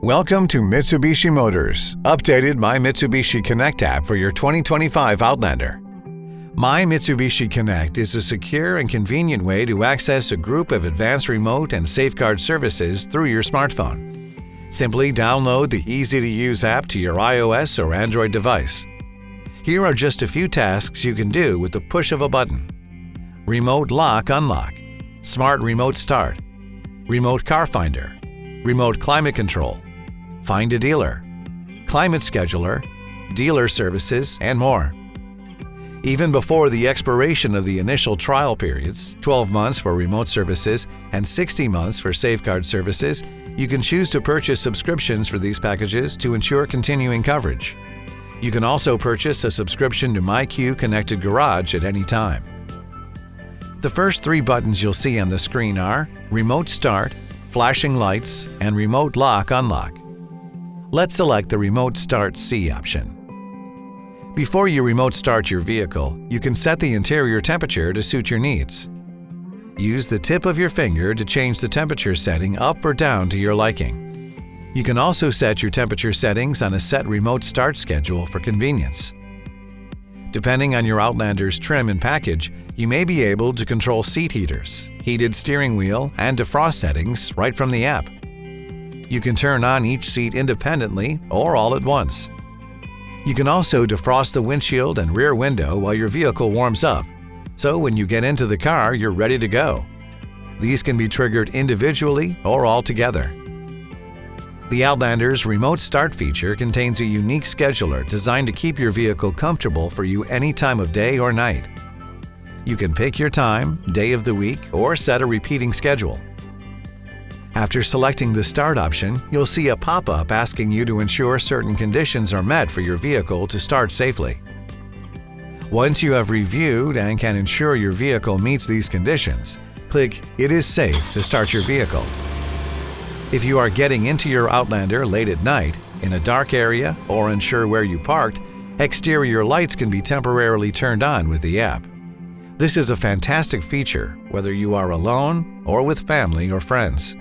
Welcome to Mitsubishi Motors, updated My Mitsubishi Connect app for your 2025 Outlander. My Mitsubishi Connect is a secure and convenient way to access a group of advanced remote and safeguard services through your smartphone. Simply download the easy-to-use app to your iOS or Android device. Here are just a few tasks you can do with the push of a button. Remote lock unlock, smart remote start, remote car finder, remote climate control, find a dealer, climate scheduler, dealer services, and more. Even before the expiration of the initial trial periods, 12 months for remote services and 60 months for safeguard services, you can choose to purchase subscriptions for these packages to ensure continuing coverage. You can also purchase a subscription to MyQ Connected Garage at any time. The first three buttons you'll see on the screen are Remote Start, Flashing Lights, and Remote Lock Unlock. Let's select the Remote Start C option. Before you remote start your vehicle, you can set the interior temperature to suit your needs. Use the tip of your finger to change the temperature setting up or down to your liking. You can also set your temperature settings on a set remote start schedule for convenience. Depending on your Outlander's trim and package, you may be able to control seat heaters, heated steering wheel, and defrost settings right from the app. You can turn on each seat independently or all at once. You can also defrost the windshield and rear window while your vehicle warms up, so when you get into the car, you're ready to go. These can be triggered individually or all together. The Outlander's Remote Start feature contains a unique scheduler designed to keep your vehicle comfortable for you any time of day or night. You can pick your time, day of the week, or set a repeating schedule. After selecting the Start option, you'll see a pop-up asking you to ensure certain conditions are met for your vehicle to start safely. Once you have reviewed and can ensure your vehicle meets these conditions, click It is safe to start your vehicle. If you are getting into your Outlander late at night, in a dark area, or unsure where you parked, exterior lights can be temporarily turned on with the app. This is a fantastic feature whether you are alone or with family or friends.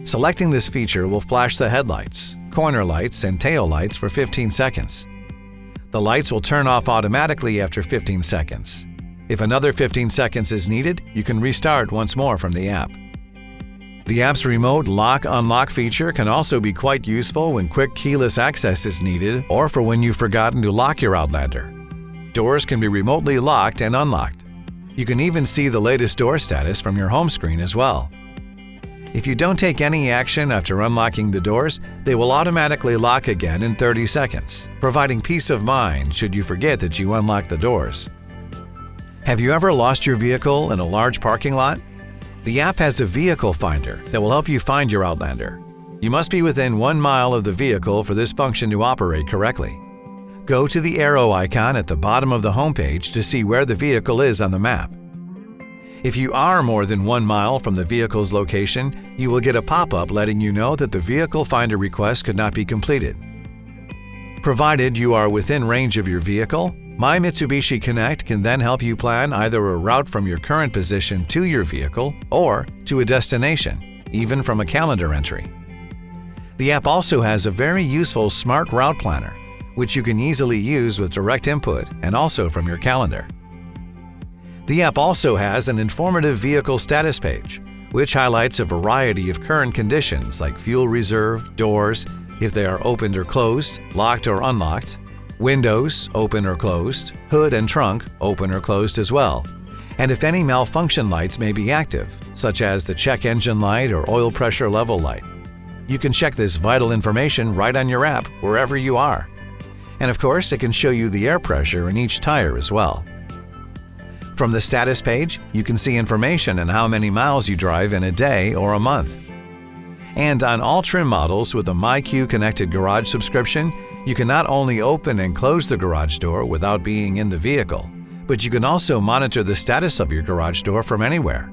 Selecting this feature will flash the headlights, corner lights, and tail lights for 15 seconds. The lights will turn off automatically after 15 seconds. If another 15 seconds is needed, you can restart once more from the app. The app's Remote Lock Unlock feature can also be quite useful when quick keyless access is needed or for when you've forgotten to lock your Outlander. Doors can be remotely locked and unlocked. You can even see the latest door status from your home screen as well. If you don't take any action after unlocking the doors, they will automatically lock again in 30 seconds, providing peace of mind should you forget that you unlocked the doors. Have you ever lost your vehicle in a large parking lot? The app has a vehicle finder that will help you find your Outlander. You must be within 1 mile of the vehicle for this function to operate correctly. Go to the arrow icon at the bottom of the homepage to see where the vehicle is on the map. If you are more than 1 mile from the vehicle's location, you will get a pop-up letting you know that the vehicle finder request could not be completed. Provided you are within range of your vehicle, My Mitsubishi Connect can then help you plan either a route from your current position to your vehicle or to a destination, even from a calendar entry. The app also has a very useful smart route planner, which you can easily use with direct input and also from your calendar. The app also has an informative vehicle status page, which highlights a variety of current conditions like fuel reserve, doors, if they are opened or closed, locked or unlocked, windows, open or closed, hood and trunk, open or closed as well, and if any malfunction lights may be active, such as the check engine light or oil pressure level light. You can check this vital information right on your app wherever you are. And of course, it can show you the air pressure in each tire as well. From the status page, you can see information on how many miles you drive in a day or a month. And on all trim models with a MyQ Connected Garage subscription, you can not only open and close the garage door without being in the vehicle, but you can also monitor the status of your garage door from anywhere.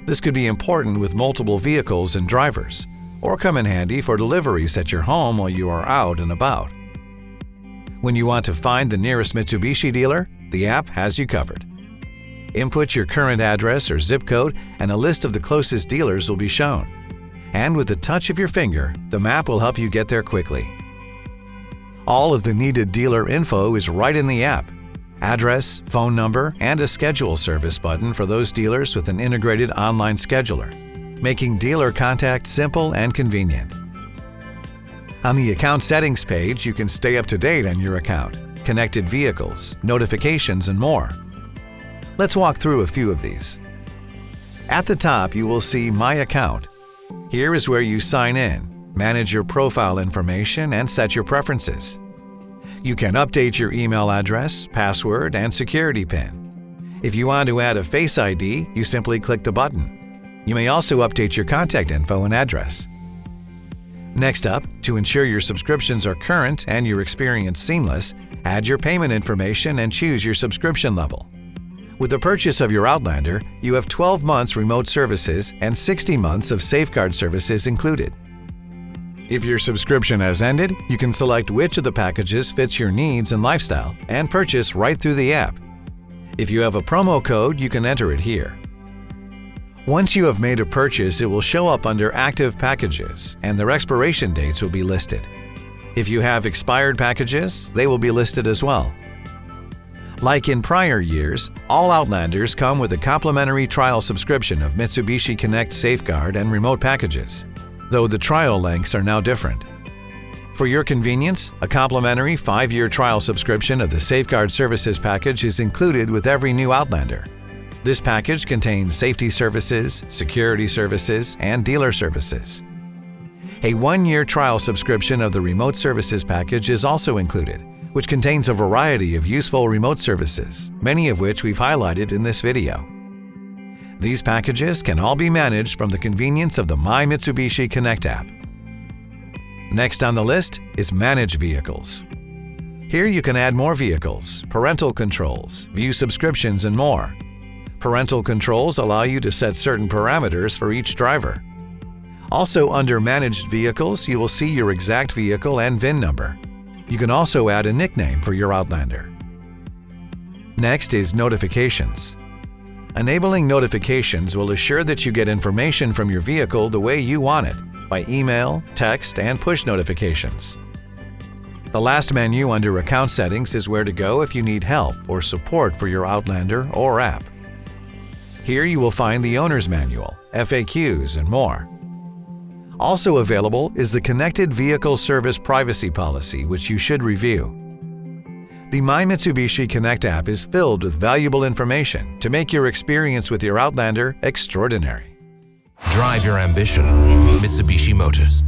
This could be important with multiple vehicles and drivers, or come in handy for deliveries at your home while you are out and about. When you want to find the nearest Mitsubishi dealer, the app has you covered. Input your current address or zip code and a list of the closest dealers will be shown. And with the touch of your finger, the map will help you get there quickly. All of the needed dealer info is right in the app: address, phone number, and a schedule service button for those dealers with an integrated online scheduler, making dealer contact simple and convenient. On the account settings page, you can stay up to date on your account, connected vehicles, notifications, and more. Let's walk through a few of these. At the top, you will see My Account. Here is where you sign in, manage your profile information, and set your preferences. You can update your email address, password, and security PIN. If you want to add a Face ID, you simply click the button. You may also update your contact info and address. Next up, to ensure your subscriptions are current and your experience seamless, add your payment information and choose your subscription level. With the purchase of your Outlander, you have 12 months remote services and 60 months of safeguard services included. If your subscription has ended, you can select which of the packages fits your needs and lifestyle and purchase right through the app. If you have a promo code, you can enter it here. Once you have made a purchase, it will show up under Active Packages, and their expiration dates will be listed. If you have expired packages, they will be listed as well. Like in prior years, all Outlanders come with a complimentary trial subscription of Mitsubishi Connect Safeguard and Remote packages, though the trial lengths are now different. For your convenience, a complimentary 5-year trial subscription of the Safeguard Services package is included with every new Outlander. This package contains safety services, security services, and dealer services. A 1-year trial subscription of the Remote Services package is also included, which contains a variety of useful remote services, many of which we've highlighted in this video. These packages can all be managed from the convenience of the My Mitsubishi Connect app. Next on the list is Manage Vehicles. Here you can add more vehicles, parental controls, view subscriptions, and more. Parental controls allow you to set certain parameters for each driver. Also under Managed Vehicles, you will see your exact vehicle and VIN number. You can also add a nickname for your Outlander. Next is Notifications. Enabling notifications will assure that you get information from your vehicle the way you want it, by email, text, and push notifications. The last menu under Account Settings is where to go if you need help or support for your Outlander or app. Here you will find the Owner's Manual, FAQs, and more. Also available is the Connected Vehicle Service Privacy Policy, which you should review. The My Mitsubishi Connect app is filled with valuable information to make your experience with your Outlander extraordinary. Drive your ambition. Mitsubishi Motors.